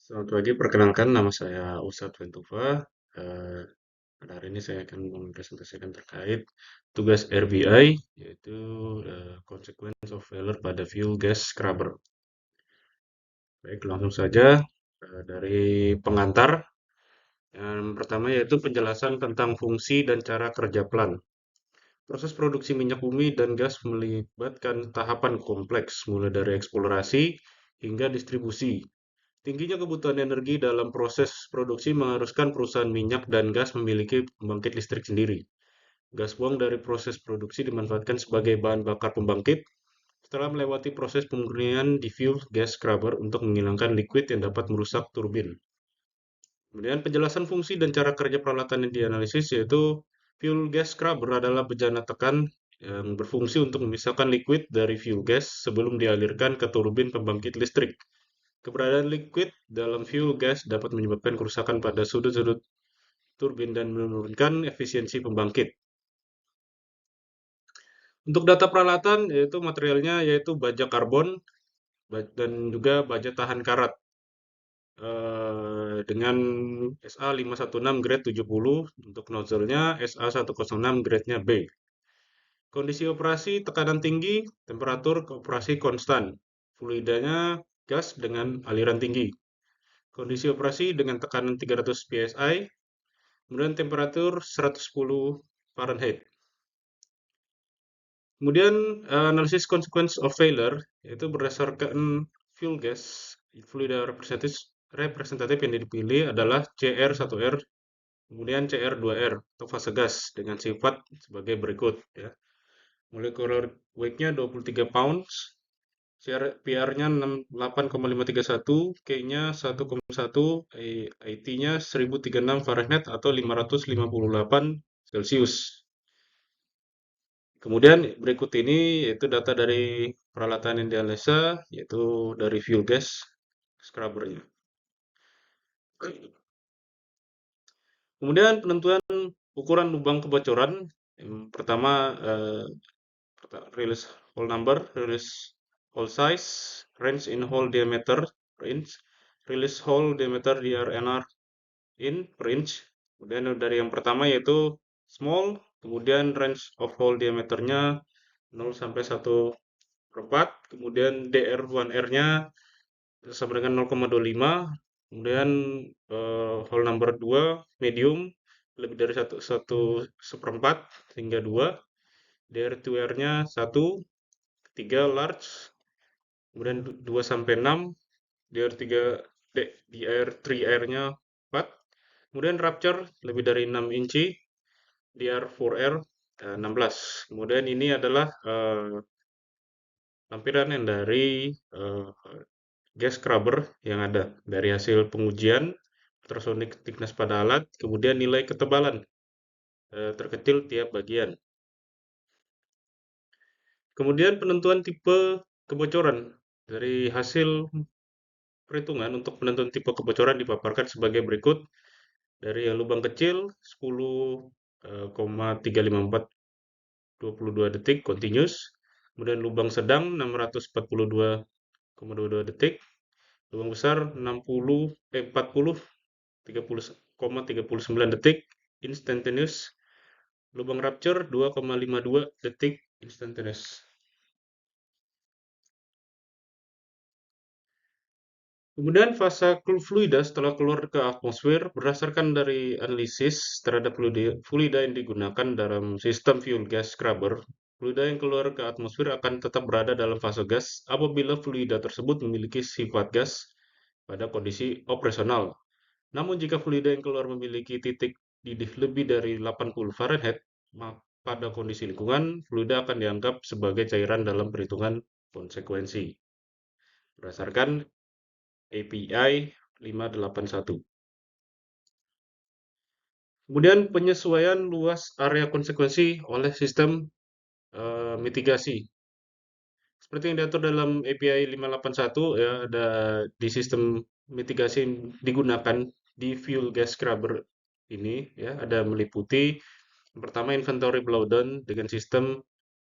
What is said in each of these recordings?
Selamat pagi, perkenalkan nama saya Ustadz Ventuva. Eh, Pada hari ini saya akan mempresentasikan terkait tugas RBI, yaitu Consequence of Failure pada Fuel Gas Scrubber. Baik, langsung saja dari pengantar. Yang pertama yaitu penjelasan tentang fungsi dan cara kerja plan. Proses produksi minyak bumi dan gas melibatkan tahapan kompleks, mulai dari eksplorasi hingga distribusi. Tingginya kebutuhan energi dalam proses produksi mengharuskan perusahaan minyak dan gas memiliki pembangkit listrik sendiri. Gas buang dari proses produksi dimanfaatkan sebagai bahan bakar pembangkit setelah melewati proses pemurnian di fuel gas scrubber untuk menghilangkan liquid yang dapat merusak turbin. Kemudian penjelasan fungsi dan cara kerja peralatan yang dianalisis yaitu fuel gas scrubber adalah bejana tekan yang berfungsi untuk memisahkan liquid dari fuel gas sebelum dialirkan ke turbin pembangkit listrik. Keberadaan liquid dalam fuel gas dapat menyebabkan kerusakan pada sudut-sudut turbin dan menurunkan efisiensi pembangkit. Untuk data peralatan, yaitu materialnya yaitu baja karbon dan juga baja tahan karat dengan SA516 grade 70 untuk nozzle-nya, SA106 grade-nya B. Kondisi operasi tekanan tinggi, temperatur operasi konstan. Fluidanya gas dengan aliran tinggi. Kondisi operasi dengan tekanan 300 psi, kemudian temperatur 110 Fahrenheit. Kemudian analisis consequence of failure yaitu berdasarkan fuel gas fluida representatif yang dipilih adalah CR1R, kemudian CR2R atau fase gas dengan sifat sebagai berikut ya. Molecular weight-nya 23 pounds, PR-nya 8,531, K-nya 1,1, IT-nya 1036 Fahrenheit atau 558 Celcius. Kemudian berikut ini yaitu data dari peralatan yang dianalisa, yaitu dari fuel gas scrubber-nya. Kemudian penentuan ukuran lubang kebocoran. Yang pertama, release hole number, release hole size, range in hole diameter, range, release hole diameter DRNR in per inch. Kemudian dari yang pertama yaitu small, kemudian range of hole diameternya 0 sampai 1/4, kemudian DR1R-nya sama dengan 0,25, kemudian hole number 2 medium lebih dari 1/4 hingga 2, DR2R-nya 1, 3 large, kemudian 2 sampai 6, DR3 DR3R-nya 4, kemudian rupture lebih dari 6 inci, DR4R 16. Kemudian ini adalah lampiran yang dari gas scrubber yang ada dari hasil pengujian ultrasonic thickness pada alat, kemudian nilai ketebalan terkecil tiap bagian. Kemudian penentuan tipe kebocoran dari hasil perhitungan untuk penentuan tipe kebocoran dipaparkan sebagai berikut. Dari yang lubang kecil 10,35422 detik continuous, kemudian lubang sedang 642,22 detik, lubang besar 40,39 detik instantaneous, lubang rupture 2,52 detik instantaneous. Kemudian fase fluida setelah keluar ke atmosfer berdasarkan dari analisis terhadap fluida yang digunakan dalam sistem fuel gas scrubber. Fluida yang keluar ke atmosfer akan tetap berada dalam fase gas apabila fluida tersebut memiliki sifat gas pada kondisi operasional. Namun jika fluida yang keluar memiliki titik didih lebih dari 80 Fahrenheit, pada kondisi lingkungan, fluida akan dianggap sebagai cairan dalam perhitungan konsekuensi. Berdasarkan API 581. Kemudian penyesuaian luas area konsekuensi oleh sistem mitigasi. Seperti yang diatur dalam API 581 ya, ada di sistem mitigasi yang digunakan di fuel gas scrubber ini ya, ada meliputi yang pertama inventory blowdown dengan sistem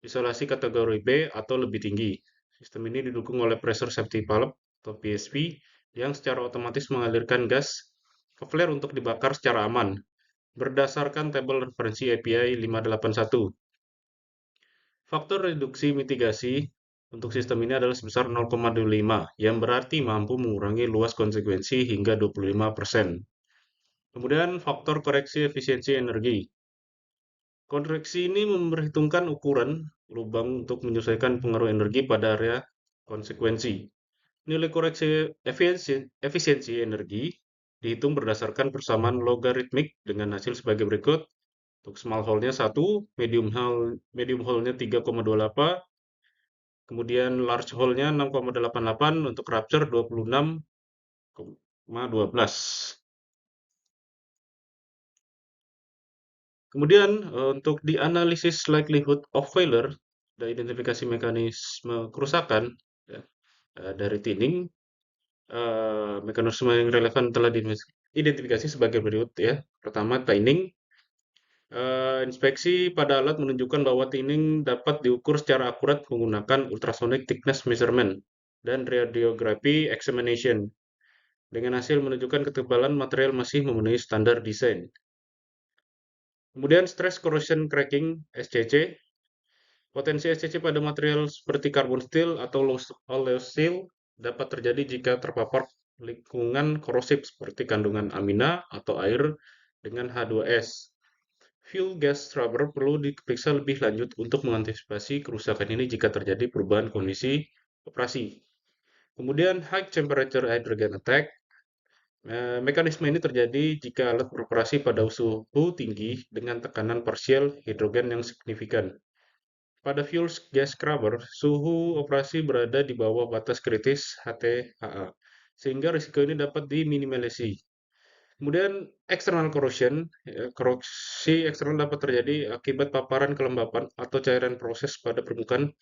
isolasi kategori B atau lebih tinggi. Sistem ini didukung oleh pressure safety valve atau PSV yang secara otomatis mengalirkan gas ke flare untuk dibakar secara aman berdasarkan tabel referensi API 581. Faktor reduksi mitigasi untuk sistem ini adalah sebesar 0,25, yang berarti mampu mengurangi luas konsekuensi hingga 25%. Kemudian faktor koreksi efisiensi energi. Koreksi ini memperhitungkan ukuran lubang untuk menyesuaikan pengaruh energi pada area konsekuensi. Nilai koreksi efisiensi energi dihitung berdasarkan persamaan logaritmik dengan hasil sebagai berikut. Untuk small hole-nya 1, medium hole-nya 3,28, kemudian large hole-nya 6,88, untuk rupture 26,12. Kemudian untuk dianalisis likelihood of failure dan identifikasi mekanisme kerusakan ya, dari tinning, mekanisme yang relevan telah diidentifikasi sebagai berikut ya. Pertama, tinning. Inspeksi pada alat menunjukkan bahwa tinning dapat diukur secara akurat menggunakan ultrasonic thickness measurement dan radiography examination. Dengan hasil menunjukkan ketebalan material masih memenuhi standar desain. Kemudian stress corrosion cracking (SCC). Potensi SCC pada material seperti carbon steel atau hollow steel dapat terjadi jika terpapar lingkungan korosif seperti kandungan amina atau air dengan H2S. Fuel gas scrubber perlu diperiksa lebih lanjut untuk mengantisipasi kerusakan ini jika terjadi perubahan kondisi operasi. Kemudian high temperature hydrogen attack. Mekanisme ini terjadi jika alat beroperasi pada suhu tinggi dengan tekanan parsial hidrogen yang signifikan. Pada fuel gas scrubber, suhu operasi berada di bawah batas kritis HTHA, sehingga risiko ini dapat diminimalisasi. Kemudian external corrosion, korosi eksternal dapat terjadi akibat paparan kelembapan atau cairan proses pada permukaan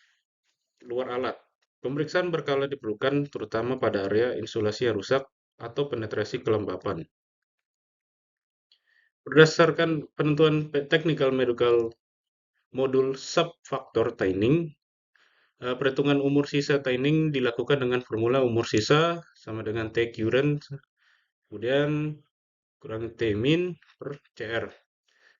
luar alat. Pemeriksaan berkala diperlukan terutama pada area insulasi yang rusak atau penetrasi kelembapan. Berdasarkan penentuan technical medical modul subfaktor tinning, perhitungan umur sisa tinning dilakukan dengan formula umur sisa sama dengan T current, kemudian kurang T min per CR.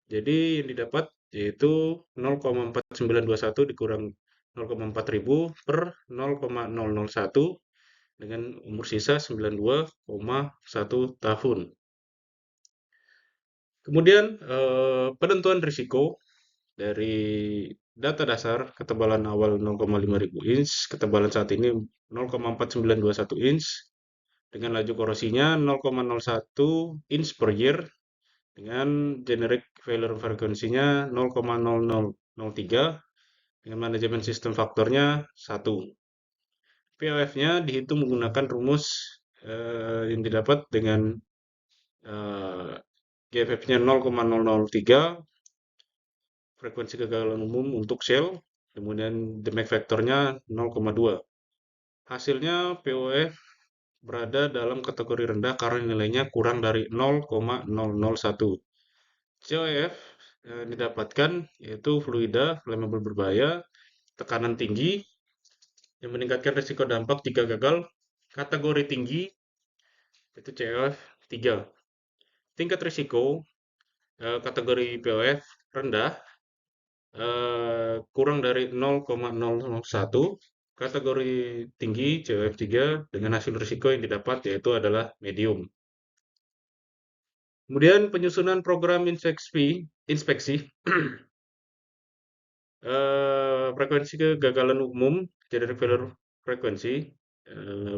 Jadi yang didapat yaitu 0,4921 dikurang 0,4000 per 0,001 dengan umur sisa 92,1 tahun. Kemudian penentuan risiko dari data dasar ketebalan awal 0,5000 inch, ketebalan saat ini 0,4921 inch, dengan laju korosinya 0,01 inch per year, dengan generic failure frekuensinya 0,0003, dengan manajemen sistem faktornya 1. POF-nya dihitung menggunakan rumus yang didapat dengan GFF-nya 0,003, frekuensi kegagalan umum untuk shell, kemudian damage factor-nya 0,2. Hasilnya POF berada dalam kategori rendah karena nilainya kurang dari 0,001. COF didapatkan yaitu fluida flammable berbahaya, tekanan tinggi yang meningkatkan risiko dampak jika gagal, kategori tinggi itu COF 3. Tingkat risiko kategori POF rendah kurang dari 0,001, kategori tinggi COF 3 dengan hasil risiko yang didapat yaitu adalah medium. Kemudian penyusunan program inspeksi frekuensi kegagalan umum, generic failure frekuensi,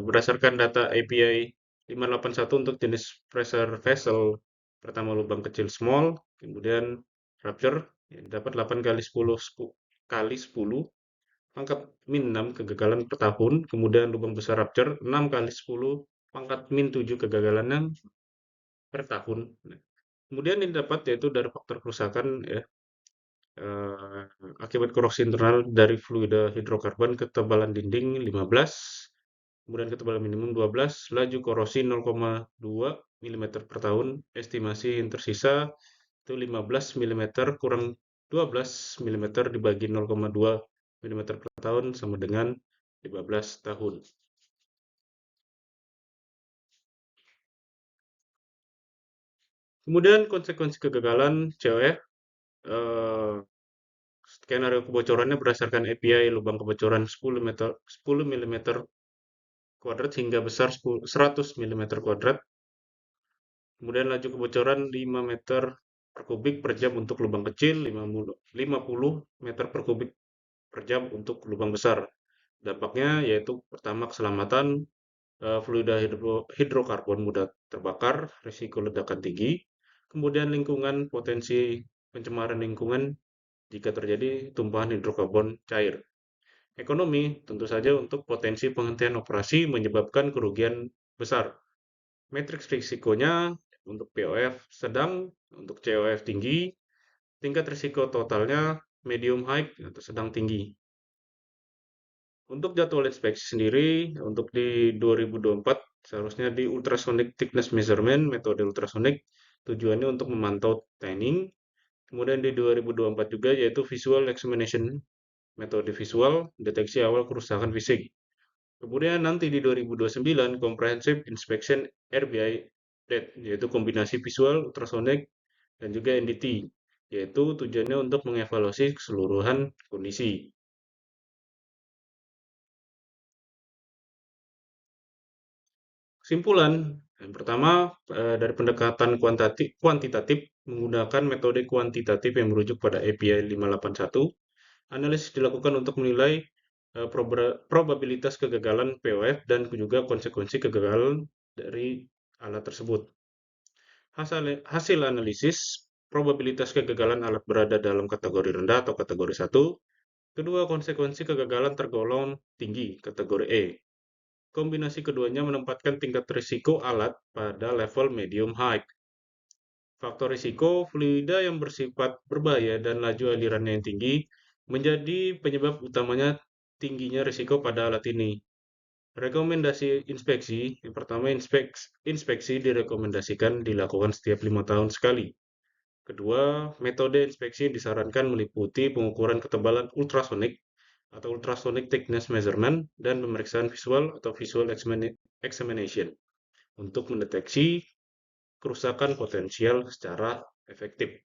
berdasarkan data API 581 untuk jenis pressure vessel, pertama lubang kecil small, kemudian rupture, yang dapat 8 kali 10 kali 10, pangkat min 6 kegagalan per tahun, kemudian lubang besar rupture 6 kali 10, pangkat min 7 kegagalan per tahun. Kemudian ini dapat yaitu dari faktor kerusakan ya, akibat korosi internal dari fluida hidrokarbon, ketebalan dinding 15, kemudian ketebalan minimum 12, laju korosi 0,2 mm per tahun, estimasi yang tersisa itu 15 mm kurang 12 mm dibagi 0,2 mm per tahun sama dengan 15 tahun. Kemudian konsekuensi kegagalan COF, skenario kebocorannya berdasarkan API lubang kebocoran 10 mm kuadrat hingga besar 100 mm kuadrat. Kemudian laju kebocoran 5 meter per kubik per jam untuk lubang kecil, 50 meter per kubik per jam untuk lubang besar. Dampaknya yaitu pertama keselamatan, fluida hidrokarbon mudah terbakar, risiko ledakan tinggi. Kemudian lingkungan, potensi pencemaran lingkungan jika terjadi tumpahan hidrokarbon cair. Ekonomi, tentu saja untuk potensi penghentian operasi menyebabkan kerugian besar. Matriks risikonya untuk POF sedang, untuk COF tinggi, tingkat risiko totalnya medium high atau sedang tinggi. Untuk jadwal inspeksi sendiri, untuk di 2024 seharusnya di ultrasonic thickness measurement, metode ultrasonic, tujuannya untuk memantau tanning. Kemudian di 2024 juga yaitu visual examination, metode visual, deteksi awal kerusakan fisik. Kemudian nanti di 2029 Comprehensive Inspection RBI DET, yaitu kombinasi visual, ultrasonic, dan juga NDT, yaitu tujuannya untuk mengevaluasi keseluruhan kondisi. Kesimpulan, yang pertama dari pendekatan kuantitatif menggunakan metode kuantitatif yang merujuk pada API 581, analisis dilakukan untuk menilai probabilitas kegagalan POF dan juga konsekuensi kegagalan dari alat tersebut. Hasil analisis, probabilitas kegagalan alat berada dalam kategori rendah atau kategori 1. Kedua, konsekuensi kegagalan tergolong tinggi, kategori E. Kombinasi keduanya menempatkan tingkat risiko alat pada level medium high. Faktor risiko, fluida yang bersifat berbahaya dan laju alirannya yang tinggi menjadi penyebab utamanya tingginya risiko pada alat ini. Rekomendasi inspeksi, yang pertama inspeksi direkomendasikan dilakukan setiap 5 tahun sekali. Kedua, metode inspeksi yang disarankan meliputi pengukuran ketebalan ultrasonik atau ultrasonic thickness measurement dan pemeriksaan visual atau visual examination untuk mendeteksi kerusakan potensial secara efektif.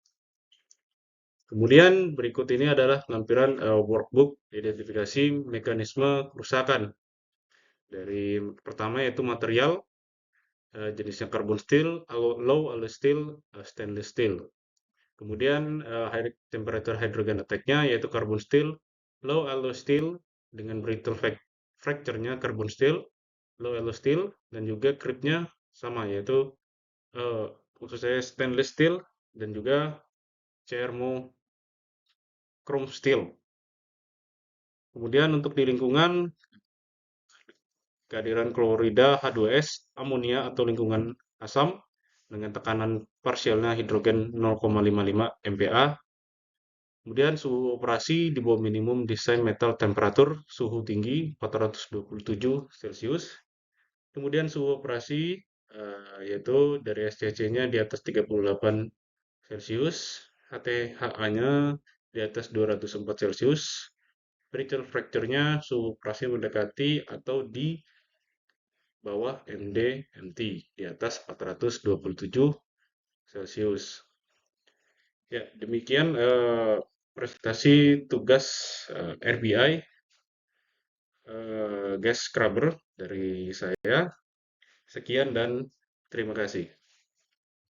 Kemudian berikut ini adalah lampiran workbook identifikasi mekanisme kerusakan. Dari pertama yaitu material, jenisnya carbon steel, low alloy steel, stainless steel. Kemudian high temperature hydrogen attack-nya yaitu carbon steel, low alloy steel dengan brittle fracture-nya carbon steel, low alloy steel, dan juga creep-nya sama yaitu khususnya stainless steel dan juga chrome steel. Kemudian untuk di lingkungan, kehadiran klorida H2S, amonia atau lingkungan asam dengan tekanan parsialnya hidrogen 0,55 MPa. Kemudian suhu operasi di bawah minimum desain metal temperatur, suhu tinggi 427 Celcius. Kemudian suhu operasi yaitu dari SCC-nya di atas 38 Celcius, HTHA-nya di atas 204 Celcius, brittle fracture-nya suhu operasi mendekati atau di bawah MD MT di atas 427 Celcius. Ya, demikian presentasi tugas RBI gas scrubber dari saya. Sekian dan terima kasih.